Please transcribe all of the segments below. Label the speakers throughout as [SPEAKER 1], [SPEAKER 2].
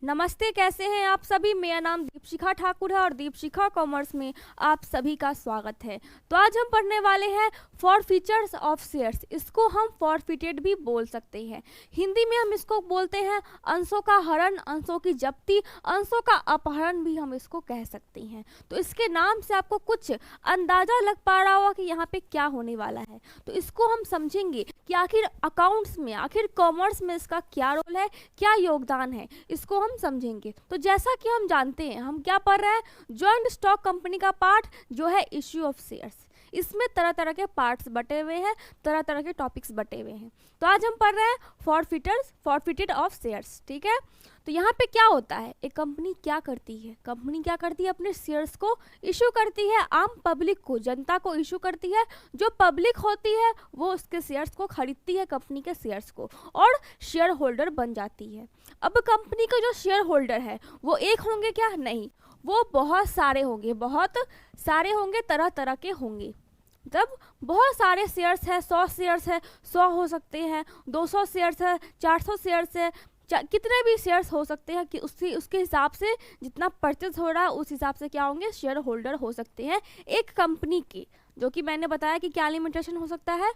[SPEAKER 1] नमस्ते, कैसे हैं आप सभी। मेरा नाम दीपशिखा ठाकुर है और दीपशिखा कॉमर्स में आप सभी का स्वागत है। तो आज हम पढ़ने वाले हैं फॉर फीचर्स ऑफ शेयर्स। इसको हम फॉरफिटेड भी बोल सकते हैं। हिंदी में हम इसको बोलते हैं अंशों का हरण, अंशों की जब्ती, अंशों का अपहरण भी हम इसको कह सकते हैं। तो इसके नाम से आपको कुछ अंदाजा लग पा रहा होगा कि यहाँ पे क्या होने वाला है। तो इसको हम समझेंगे कि आखिर अकाउंट्स में, आखिर कॉमर्स में इसका क्या रोल है, क्या योगदान है, इसको हम समझेंगे। तो जैसा कि हम जानते हैं, हम क्या पढ़ रहे हैं, जॉइंट स्टॉक कंपनी का पार्ट जो है इश्यू ऑफ शेयर्स। इसमें तरह तरह के पार्ट्स बटे हुए हैं, तरह तरह के टॉपिक्स बटे हुए हैं। तो आज हम पढ़ रहे हैं फॉरफिटेड ऑफ शेयर्स। ठीक है, तो यहाँ पे क्या होता है, एक कंपनी क्या करती है, कंपनी क्या करती है, अपने शेयर्स को इशू करती है, आम पब्लिक को, जनता को इशू करती है। जो पब्लिक होती है वो उसके शेयर्स को खरीदती है, कंपनी के शेयर्स को, और शेयर होल्डर बन जाती है। अब कंपनी का जो शेयर होल्डर है वो एक होंगे क्या, नहीं, वो बहुत सारे होंगे, बहुत सारे होंगे, तरह तरह के होंगे। जब बहुत सारे शेयर्स है, 100 शेयर्स है, 100 हो सकते हैं, 200 शेयर्स है, 400 शेयर्स है, कितने भी शेयर्स हो सकते हैं कि उसके हिसाब से जितना परचेज हो रहा है उस हिसाब से क्या होंगे, शेयर होल्डर हो सकते हैं एक कंपनी के। जो कि मैंने बताया कि क्या लिमिटेशन हो सकता है,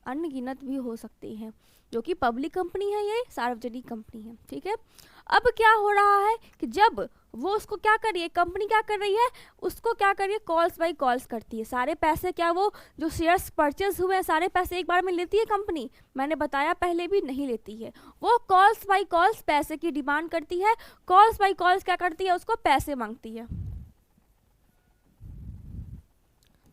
[SPEAKER 1] अनगिनत भी हो सकते हैं। जो कि पब्लिक कंपनी है, ये सार्वजनिक कंपनी है। ठीक है, अब क्या हो रहा है कि जब वो उसको क्या कर रही है, कंपनी क्या कर रही है, उसको क्या कर रही है, कॉल्स बाई कॉल्स करती है। सारे पैसे क्या वो जो शेयर्स परचेज हुए हैं सारे पैसे एक बार में लेती है कंपनी, मैंने बताया पहले भी, नहीं लेती है। वो कॉल्स बाई कॉल्स पैसे की डिमांड करती है, कॉल्स बाई कॉल्स क्या करती है, उसको पैसे मांगती है।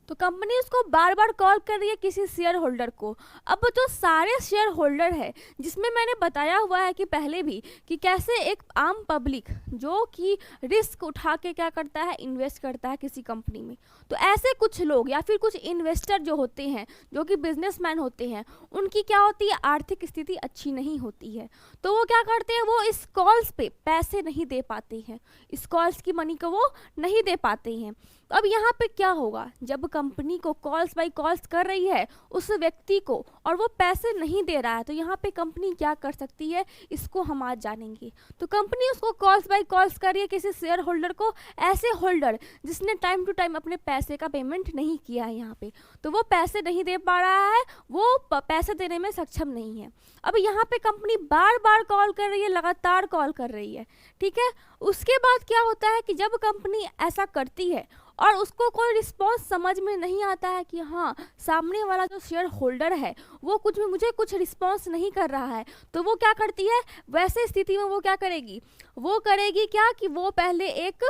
[SPEAKER 1] तो कंपनी उसको बार बार कॉल कर रही है किसी शेयर होल्डर को। अब जो सारे शेयर होल्डर है, जिसमें मैंने बताया हुआ है कि पहले भी, कि कैसे एक आम पब्लिक जो कि रिस्क उठा के क्या करता है, इन्वेस्ट करता है किसी कंपनी में। तो ऐसे कुछ लोग या फिर कुछ इन्वेस्टर जो होते हैं, जो कि बिजनेसमैन होते हैं, उनकी क्या होती है, आर्थिक स्थिति अच्छी नहीं होती है। तो वो क्या करते हैं, वो इस कॉल्स पे पैसे नहीं दे पाते हैं, इस कॉल्स की मनी को वो नहीं दे पाते हैं। तो अब यहाँ पे क्या होगा, जब कंपनी को कॉल्स बाई कॉल्स कर रही है उस व्यक्ति को और वो पैसे नहीं दे रहा है, तो यहाँ पे कंपनी क्या कर सकती है, इसको हम आज जानेंगे। तो कंपनी उसको कॉल्स बाई कॉल्स कर रही है किसी शेयर होल्डर को, ऐसे होल्डर जिसने टाइम टू टाइम अपने पैसे का पेमेंट नहीं किया है यहाँ पे, तो वो पैसे नहीं दे पा रहा है, वो पैसे देने में सक्षम नहीं है। अब यहाँ पे कंपनी बार बार कॉल कर रही है, लगातार कॉल कर रही है। ठीक है, उसके बाद क्या होता है कि जब कंपनी ऐसा करती है और उसको कोई रिस्पॉन्स समझ में नहीं आता है कि हाँ, सामने वाला जो शेयर होल्डर है वो मुझे कुछ रिस्पॉन्स नहीं कर रहा है, तो वो क्या करती है, वैसे स्थिति में वो क्या करेगी, वो करेगी क्या कि वो पहले एक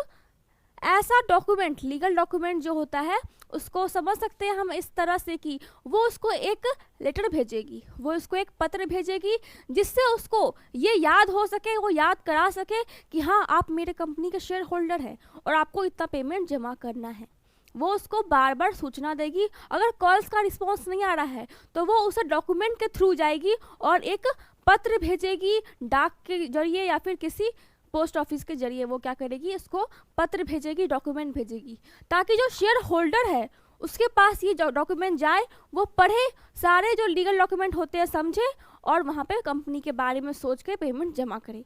[SPEAKER 1] ऐसा डॉक्यूमेंट, लीगल डॉक्यूमेंट जो होता है, उसको समझ सकते हैं हम इस तरह से कि वो उसको एक लेटर भेजेगी, वो उसको एक पत्र भेजेगी, जिससे उसको ये याद हो सके, वो याद करा सके कि हाँ, आप मेरे कंपनी के शेयर होल्डर हैं और आपको इतना पेमेंट जमा करना है। वो उसको बार बार सूचना देगी। अगर कॉल्स का रिस्पॉन्स नहीं आ रहा है तो वो उसे डॉक्यूमेंट के थ्रू जाएगी और एक पत्र भेजेगी, डाक के जरिए या फिर किसी पोस्ट ऑफिस के जरिए वो क्या करेगी, इसको पत्र भेजेगी, डॉक्यूमेंट भेजेगी, ताकि जो शेयर होल्डर है उसके पास ये डॉक्यूमेंट जाए, वो पढ़े, सारे जो लीगल डॉक्यूमेंट होते हैं समझे और वहाँ पे कंपनी के बारे में सोच के पेमेंट जमा करे।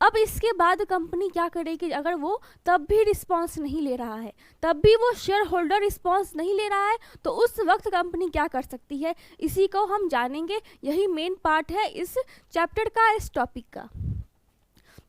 [SPEAKER 1] अब इसके बाद कंपनी क्या करेगी, अगर वो तब भी रिस्पॉन्स नहीं ले रहा है, तब भी वो शेयर होल्डर रिस्पॉन्स नहीं ले रहा है, तो उस वक्त कंपनी क्या कर सकती है, इसी को हम जानेंगे। यही मेन पार्ट है इस चैप्टर का, इस टॉपिक का।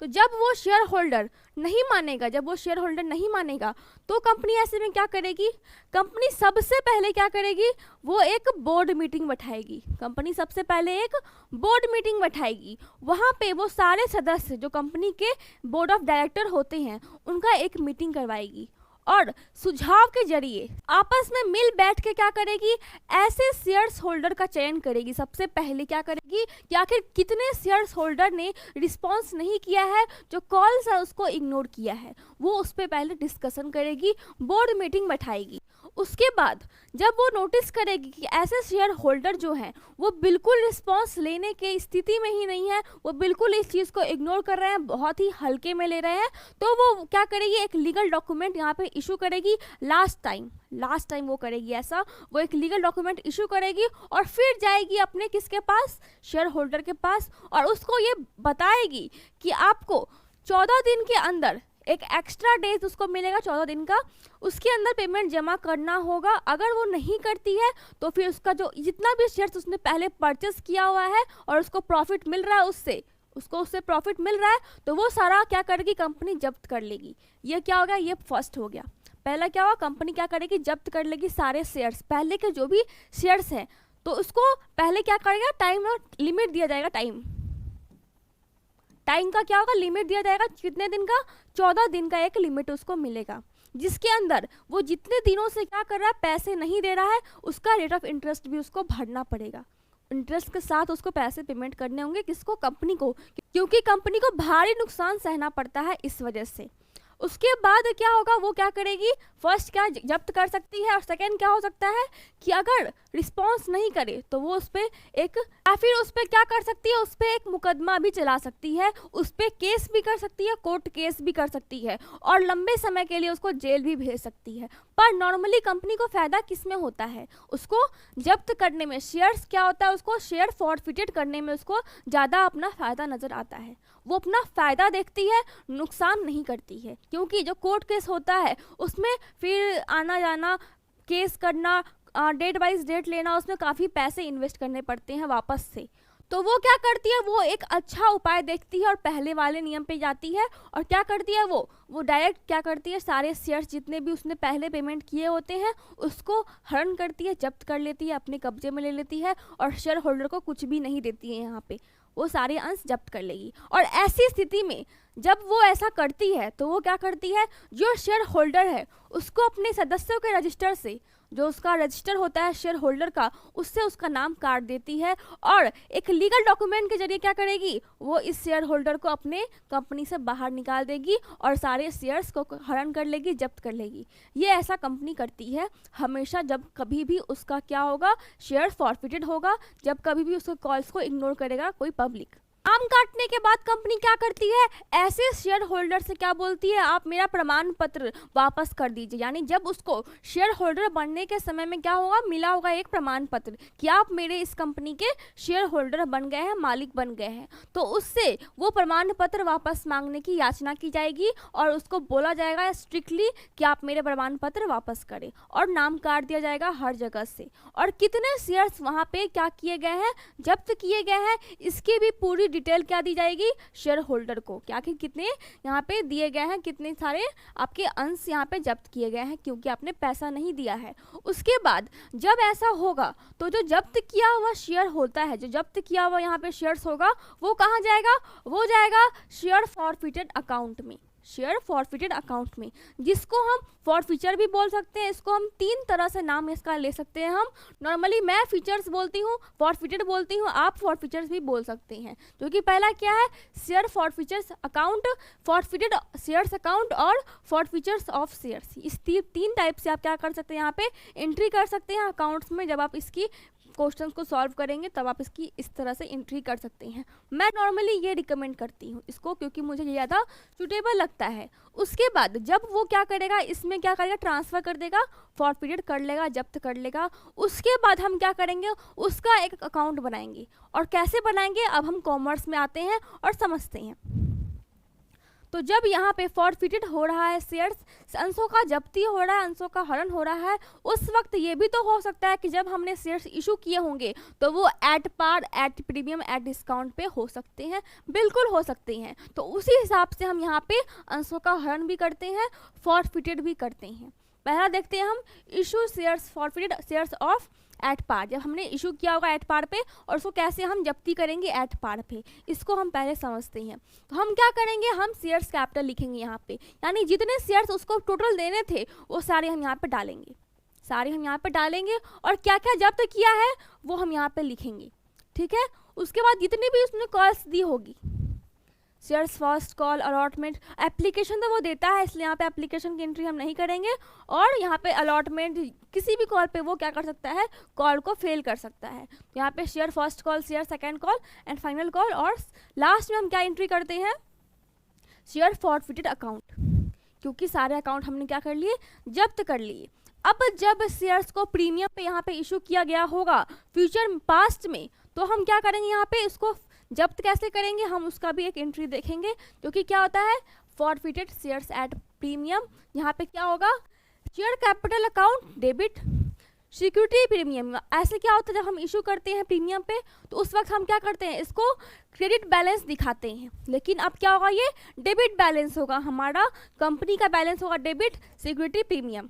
[SPEAKER 1] तो जब वो शेयर होल्डर नहीं मानेगा, जब वो शेयर होल्डर नहीं मानेगा, तो कंपनी ऐसे में क्या करेगी, कंपनी सबसे पहले क्या करेगी, वो एक बोर्ड मीटिंग बैठाएगी। कंपनी सबसे पहले एक बोर्ड मीटिंग बैठाएगी। वहाँ पे वो सारे सदस्य जो कंपनी के बोर्ड ऑफ डायरेक्टर होते हैं उनका एक मीटिंग करवाएगी और सुझाव के जरिए आपस में मिल बैठ के क्या करेगी, ऐसे शेयर्स होल्डर का चयन करेगी। सबसे पहले क्या करेगी कि आखिर कितने शेयर्स होल्डर ने रिस्पॉन्स नहीं किया है, जो कॉल्स है उसको इग्नोर किया है, वो उस पर पहले डिस्कशन करेगी, बोर्ड मीटिंग बैठाएगी। उसके बाद जब वो नोटिस करेगी कि ऐसे शेयर होल्डर जो हैं वो बिल्कुल रिस्पॉन्स लेने के स्थिति में ही नहीं है, वो बिल्कुल इस चीज़ को इग्नोर कर रहे हैं, बहुत ही हल्के में ले रहे हैं, तो वो क्या करेगी, एक लीगल डॉक्यूमेंट यहाँ पे इशू करेगी। लास्ट टाइम वो करेगी ऐसा, वो एक लीगल डॉक्यूमेंट इशू करेगी और फिर जाएगी अपने किसके पास, शेयर होल्डर के पास, और उसको ये बताएगी कि आपको 14 दिन के अंदर एक एक्स्ट्रा डेज उसको मिलेगा, 14 दिन का, उसके अंदर पेमेंट जमा करना होगा। अगर वो नहीं करती है तो फिर उसका जो जितना भी शेयर्स उसने पहले परचेस किया हुआ है और उसको प्रॉफिट मिल रहा है, उससे प्रॉफिट मिल रहा है, तो वो सारा क्या करेगी, कंपनी जब्त कर लेगी। ये क्या हो गया, ये फर्स्ट हो गया। पहला क्या हुआ, कंपनी क्या करेगी, जब्त कर लेगी सारे शेयर्स, पहले के जो भी शेयर्स हैं, तो उसको पहले क्या करेगा, टाइम और लिमिट दिया जाएगा। टाइम का क्या होगा, लिमिट दिया जाएगा, कितने दिन का, 14 दिन का एक लिमिट उसको मिलेगा, जिसके अंदर वो जितने दिनों से क्या कर रहा है, पैसे नहीं दे रहा है, उसका रेट ऑफ इंटरेस्ट भी उसको भरना पड़ेगा। इंटरेस्ट के साथ उसको पैसे पेमेंट करने होंगे, किसको, कंपनी को, क्योंकि कंपनी को भारी नुकसान सहना पड़ता है इस वजह से। उसके बाद क्या होगा, वो क्या करेगी, फर्स्ट क्या जब्त कर सकती है, और सेकंड क्या हो सकता है कि अगर रिस्पॉन्स नहीं करे तो वो उस पर एक, या फिर उस पर क्या कर सकती है, उस पर एक मुकदमा भी चला सकती है, उस पर केस भी कर सकती है, कोर्ट केस भी कर सकती है, और लंबे समय के लिए उसको जेल भी भेज सकती है। पर नॉर्मली कंपनी को फायदा किस में होता है, उसको जब्त करने में, शेयर्स क्या होता है, उसको शेयर फॉरफिटेड करने में उसको ज़्यादा अपना फायदा नजर आता है। वो अपना फायदा देखती है, नुकसान नहीं करती है, क्योंकि जो कोर्ट केस होता है उसमें फिर आना जाना, केस करना, डेट वाइज डेट लेना, उसमें काफ़ी पैसे इन्वेस्ट करने पड़ते हैं वापस से। तो वो क्या करती है, वो एक अच्छा उपाय देखती है और पहले वाले नियम पे जाती है, और क्या करती है, वो डायरेक्ट क्या करती है, सारे शेयर्स जितने भी उसने पहले पेमेंट किए होते हैं उसको हरण करती है, जब्त कर लेती है, अपने कब्जे में ले लेती है, और शेयर होल्डर को कुछ भी नहीं देती है, यहाँ पे वो सारे अंश जब्त कर लेगी। और ऐसी स्थिति में जब वो ऐसा करती है तो वो क्या करती है, जो शेयर होल्डर है उसको अपने सदस्यों के रजिस्टर से, जो उसका रजिस्टर होता है शेयर होल्डर का, उससे उसका नाम काट देती है, और एक लीगल डॉक्यूमेंट के जरिए क्या करेगी, वो इस शेयर होल्डर को अपने कंपनी से बाहर निकाल देगी और सारे शेयर्स को हरण कर लेगी, जब्त कर लेगी। ये ऐसा कंपनी करती है हमेशा, जब कभी भी उसका क्या होगा, शेयर फॉरफिटेड होगा, जब कभी भी उसके कॉल्स को इग्नोर करेगा कोई पब्लिक। नाम काटने के बाद कंपनी क्या करती है, ऐसे शेयर होल्डर से क्या बोलती है, आप मेरा प्रमाण पत्र वापस कर दीजिए। यानी जब उसको शेयर होल्डर बनने के समय में क्या होगा, मिला होगा एक प्रमाण पत्र कि आप मेरे इस कंपनी के शेयर होल्डर बन गए हैं, मालिक बन गए हैं, तो उससे वो प्रमाण पत्र वापस मांगने की याचना की जाएगी और उसको बोला जाएगा स्ट्रिक्टली कि आप मेरे प्रमाण पत्र वापस करें, और नाम काट दिया जाएगा हर जगह से, और कितने शेयर्स वहाँ पे क्या किए गए हैं, जब्त किए गए हैं, इसकी भी पूरी डिटेल क्या दी जाएगी शेयर होल्डर को, क्या कि कितने यहाँ पे दिए गए हैं, कितने सारे आपके अंश यहाँ पे जब्त किए गए हैं, क्योंकि आपने पैसा नहीं दिया है। उसके बाद जब ऐसा होगा तो जो जब्त किया हुआ शेयर होता है, जो जब्त किया हुआ यहाँ पे शेयर्स होगा, वो कहाँ जाएगा, वो जाएगा शेयर फॉरफिटेड अकाउंट में, शेयर फॉरफिटेड अकाउंट में, जिसको हम फॉरफिचर भी बोल सकते हैं। इसको हम 3 तरह से नाम इसका ले सकते हैं। हम नॉर्मली मैं फीचर्स बोलती हूँ, फॉरफिटेड बोलती हूँ, आप फॉरफिचर्स भी बोल सकते हैं। क्योंकि पहला क्या है, share forfeitures account, forfeited shares account और फॉरफिचर्स ऑफ शेयर्स। इस 3 टाइप से आप क्या कर सकते हैं, यहाँ पे एंट्री कर सकते हैं अकाउंट्स में। जब आप इसकी क्वेश्चंस को सॉल्व करेंगे तब आप इसकी इस तरह से एंट्री कर सकते हैं। मैं नॉर्मली ये रिकमेंड करती हूँ इसको, क्योंकि मुझे ये ज़्यादा सूटेबल लगता है। उसके बाद जब वो क्या करेगा, इसमें क्या करेगा, ट्रांसफ़र कर देगा, फॉरफिटेड कर लेगा, जब्त कर लेगा। उसके बाद हम क्या करेंगे, उसका एक अकाउंट बनाएंगे। और कैसे बनाएंगे, अब हम कॉमर्स में आते हैं और समझते हैं। तो जब यहाँ पे फॉरफिटेड हो रहा है शेयर्स, अंशों का जब्ती हो रहा है, अंशों का हरण हो रहा है, उस वक्त ये भी तो हो सकता है कि जब हमने शेयर्स इशू किए होंगे तो वो at par, at premium, at discount पे हो सकते हैं, बिल्कुल हो सकते हैं। तो उसी हिसाब से हम यहाँ पे अंशों का हरण भी करते हैं, फॉरफिटेड भी करते हैं। पहला देखते हैं हम, issue shares forfeited shares of at par. जब हमने इशू किया होगा एट पार पे, और उसको कैसे हम जब्ती करेंगे एट पार पे, इसको हम पहले समझते हैं। तो हम क्या करेंगे, हम शेयर्स कैपिटल लिखेंगे यहाँ पे, यानी जितने शेयर्स उसको टोटल देने थे वो सारे हम यहाँ पे डालेंगे, सारे हम यहाँ पे डालेंगे, और क्या क्या जब्त किया है वो हम यहाँ पे लिखेंगे, ठीक है। उसके बाद जितनी भी उसने कॉल्स दी होगी, shares first call allotment, application तो वो देता है इसलिए यहाँ पे एप्लीकेशन की एंट्री हम नहीं करेंगे, और यहाँ पे अलॉटमेंट किसी भी कॉल पे वो क्या कर सकता है, कॉल को फेल कर सकता है। तो यहाँ पे share first call, share second call and final call, और लास्ट में हम क्या एंट्री करते हैं, शेयर फॉरफिटेड अकाउंट, क्योंकि सारे अकाउंट हमने क्या कर लिए, जब्त कर लिए। अब जब शेयर्स को प्रीमियम पे यहाँ पे इशू किया गया होगा फ्यूचर पास्ट में, तो हम क्या करेंगे, यहाँ पे इसको जब्त कैसे करेंगे, हम उसका भी एक एंट्री देखेंगे, जो कि क्या होता है, फॉरफिटेड शेयर्स एट प्रीमियम। यहाँ पे क्या होगा, share capital account debit, security premium. ऐसे क्या होता है, जब हम इशू करते हैं प्रीमियम पे तो उस वक्त हम क्या करते हैं, इसको क्रेडिट बैलेंस दिखाते हैं, लेकिन अब क्या होगा, ये डेबिट बैलेंस होगा, हमारा कंपनी का बैलेंस होगा डेबिट सिक्योरिटी प्रीमियम।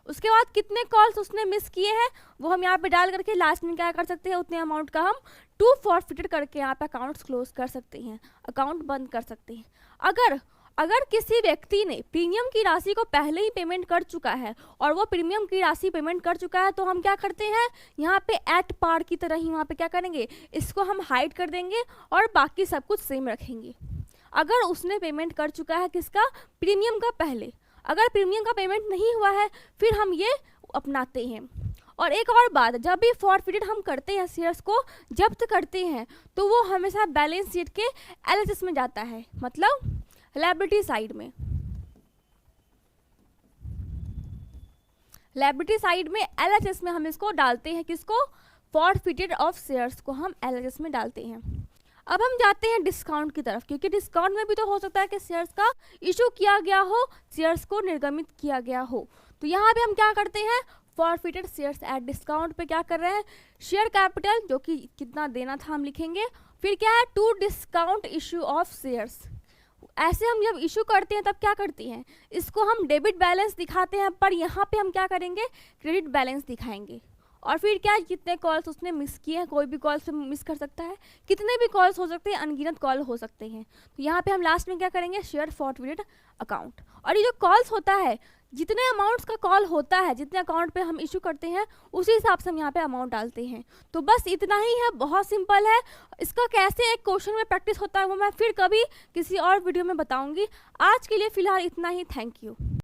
[SPEAKER 1] उसके बाद कितने कॉल्स उसने मिस किए हैं वो हम यहाँ पे डाल करके लास्ट में क्या कर सकते हैं, उतने अमाउंट का हम टू फॉरफिटेड करके यहाँ पे अकाउंट्स क्लोज कर सकते हैं, अकाउंट बंद कर सकते हैं। अगर किसी व्यक्ति ने प्रीमियम की राशि को पहले ही पेमेंट कर चुका है और वो प्रीमियम की राशि पेमेंट कर चुका है, तो हम क्या करते हैं, यहाँ पे एट पार की तरह ही वहाँ पे क्या करेंगे, इसको हम हाइड कर देंगे और बाकी सब कुछ सेम रखेंगे। अगर उसने पेमेंट कर चुका है किसका, प्रीमियम का पहले, अगर प्रीमियम का पेमेंट नहीं हुआ है फिर हम ये अपनाते हैं। और एक और बात, जब भी फॉरफिटेड हम करते हैं, शेयर्स को जब्त करते हैं, तो वो हमेशा बैलेंस शीट के एलएचएस में जाता है, मतलब लायबिलिटी साइड में। लायबिलिटी साइड में एलएचएस में हम इसको डालते हैं, किसको, फॉरफिटेड ऑफ शेयर्स को हम एलएचएस में डालते हैं। अब हम जाते हैं डिस्काउंट की तरफ, क्योंकि डिस्काउंट में भी तो हो सकता है कि शेयर्स का इशू किया गया हो, शेयर्स को निर्गमित किया गया हो। तो यहाँ पे हम क्या करते हैं, फॉरफिटेड शेयर्स एट डिस्काउंट पे क्या कर रहे हैं, शेयर कैपिटल जो कि कितना देना था हम लिखेंगे, फिर क्या है, to discount issue of shares. ऐसे हम जब इशू करते हैं तब क्या करते हैं, इसको हम डेबिट बैलेंस दिखाते हैं, पर यहाँ पे हम क्या करेंगे, क्रेडिट बैलेंस दिखाएंगे। और फिर क्या, कितने कॉल्स उसने मिस किए हैं, कोई भी कॉल्स मिस कर सकता है, कितने भी कॉल्स हो सकते हैं, अनगिनत कॉल हो सकते हैं। तो यहाँ पे हम लास्ट में क्या करेंगे, शेयर फॉरफिटेड अकाउंट। और ये जो कॉल्स होता है, जितने अमाउंट्स का कॉल होता है, जितने अकाउंट पे हम इशू करते हैं, उसी हिसाब से हम यहाँ पे अमाउंट डालते हैं। तो बस इतना ही है, बहुत सिंपल है। इसका कैसे एक क्वेश्चन में प्रैक्टिस होता है वो मैं फिर कभी किसी और वीडियो में बताऊंगी। आज के लिए फ़िलहाल इतना ही। Thank you.